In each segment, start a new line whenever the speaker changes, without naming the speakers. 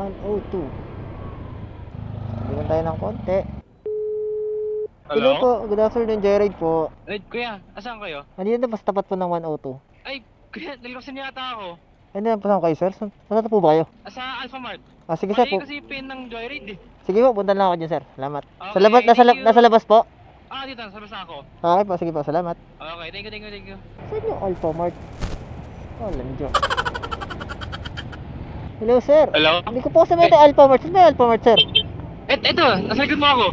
102. Bigyan tayo ng konti. Hello
Hello?
po, good afternoon, Jared po.
Ay, kuya, asan kayo?
Nandito na basta tapat po ng 102.
Ay, kuya, nalikasan yata ako.
Ano na po saan kayo, sir? Saan po ba kayo?
Sa Alphamart.
Sige sir
Mali
po.
kasi pin ng Joyride eh.
Sige po, punta lang ako dyan sir. Salamat. Sa
Okay,
labas,
thank you.
nasa labas po.
Dito, sa basa ako.
Okay po, sige po, salamat.
Okay, thank you.
Saan yung Alphamart? Walang joke. Hello sir.
Hello?
Hindi ko po kasi may Alphamart. Saan may Alphamart sir?
Eto, nasa likod mo ako.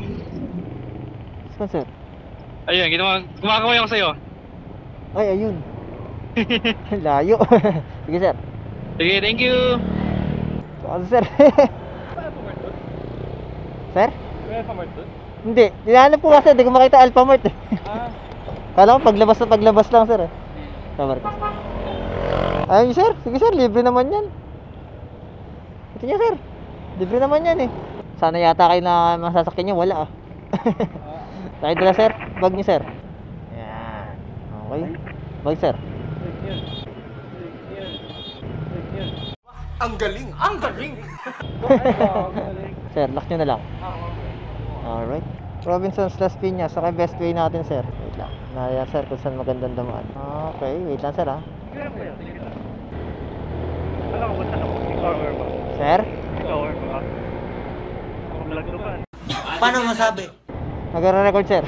Saan sir?
Ayun, gumagawa ako sa'yo.
Ay, ayun. Layo. Sige sir.
Sige, thank you.
Ano sir? Sir?
May Alphamart doon?
Hindi. Hinahanap ko kasi, hindi ko makita Alphamart eh. Kala ko paglabas lang sir eh. Alphamart. Ayun sir. Sige sir, libre naman yan. Ito niya sir. Libre naman yan eh. Sana yata kayo na masasakyan niyo, wala ah. Tayo dala sir, bag niyo sir. Yan. Okay. Bag sir.
Ang galing! Ang galing!
Sir, lock nyo na lang. Alright. Robinson's Las Piñas. Okay, best way natin sir. Wait lang. Naya sir kung saan magandang damaan. Okay, wait lang sir ha.
Alam ko, basta ako. Ikaw ba?
Sir?
Ikaw ba? Ako malagdukan.
Paano masabi?
Nagre-record sir.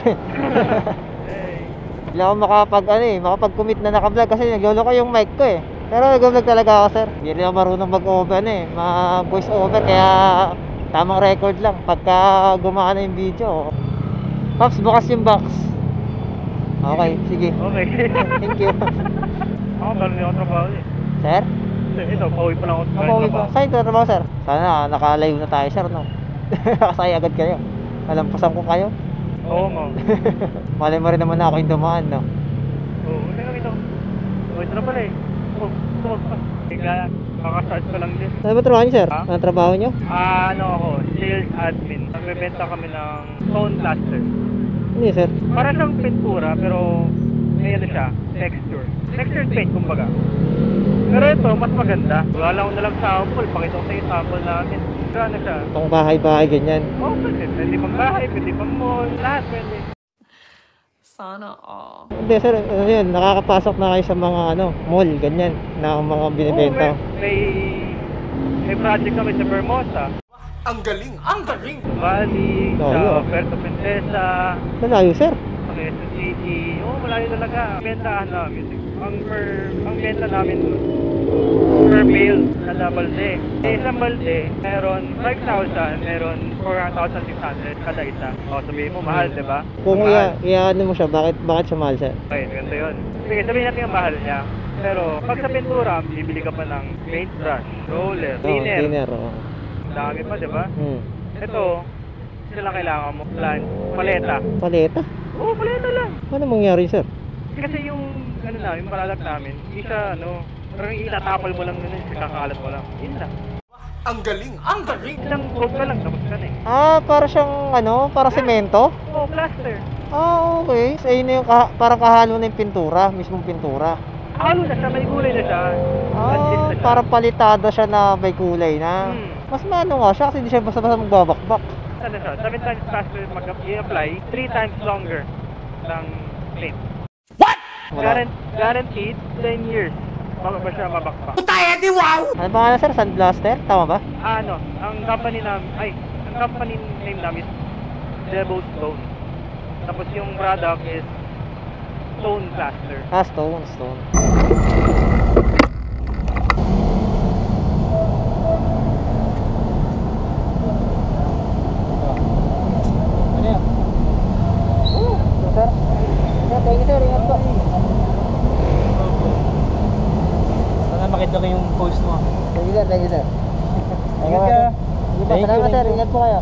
Hindi ako makapag-commit na naka-vlog kasi naglolo ko yung mic ko eh. Pero nag-vlog talaga ako sir. Hindi rin ako marunong mag-over ma-voice over kaya tamang record lang pagka gumana yung video. Pops, bukas yung box. Okay, sige.
Okay.
Thank you.
Ako, meron din ako trabaho eh.
Sir?
Ito, pauwi pa lang ako.
Pauwi pa. Saan ito trabaho sir? Sana naka-live na tayo sir no? Nakasaya agad kayo. Nalampasan ko kayo.
Oo nga.
Malay mo rin naman na ako yung dumaan no?
Oo, hindi kami ito. Ito na pala eh. Kakastart ko lang din.
Ano ba trabaho niyo sir?
Ha?
Ano trabaho niyo?
Ano ako, sales admin. Nagbebenta kami ng stone plaster.
Ano yun sir?
Para siyang pintura pero may ano siya, texture. Textured paint kumbaga. Pero ito, mas maganda. Wala ko na lang sample. Pakita ko sa iyo sample namin. Ano siya?
Pang bahay-bahay ganyan.
Oo, pwede pang bahay, pwede pang mall, lahat pwede.
Sana all.
Hindi sir, ano yun, nakakapasok na kayo sa mga mall, ganyan, na mga binibenta.
May project kami sa Vermosa.
Ang galing! Ang galing!
Valley,
Oo,
sa
yun.
Puerto Princesa,
Malayo sir.
sa Quezon City. Oo, malayo talaga. Bentahan namin. Ang benta namin per bale na balde. Isang balde, meron 5,000, meron 4,600 kada isa. O, sabihin mo, mahal, di ba?
Kung
Mahal.
iaano mo siya, bakit siya mahal sir?
Okay, ganito yun. Sige, sabihin natin ang mahal niya. Pero pag sa pintura, bibili ka pa ng paintbrush, roller, thinner.
Thinner, oo.
Dami pa, di ba? Ito, sila kailangan mo. Paleta.
Paleta?
Oo, paleta lang.
Ano mangyari sir?
Kasi yung, yung product namin, hindi siya, parang itatapal mo lang nun, kakakalat mo lang. Yun lang.
Ang galing! Ang galing!
Isang coat ka lang, tapos ka na eh.
Para siyang para semento?
Oo, plaster.
Okay. So yun yung parang kahalo na yung pintura, mismong pintura.
Halo na siya, may kulay na siya. Adjust na siya.
Parang palitada siya na may kulay na.
Hmm.
Mas maano nga siya kasi hindi siya basta-basta magbabakbak.
Ano siya, 7 times faster mag-i-apply, 3 times longer ng paint.
Wala.
Guaranteed 10 years. Bago ba siya mabakbak?
Ano pangalan sir? Sandblaster? Tama ba?
Ang company name namin is Devil Stone. Tapos yung product is Stone Plaster.
Stone. Ano yan? Sir? Thank you sir, ingat po.
Sana makita ko yung post mo.
Thank you sir.
Ingat ka.
Salamat sir, ingat po kayo.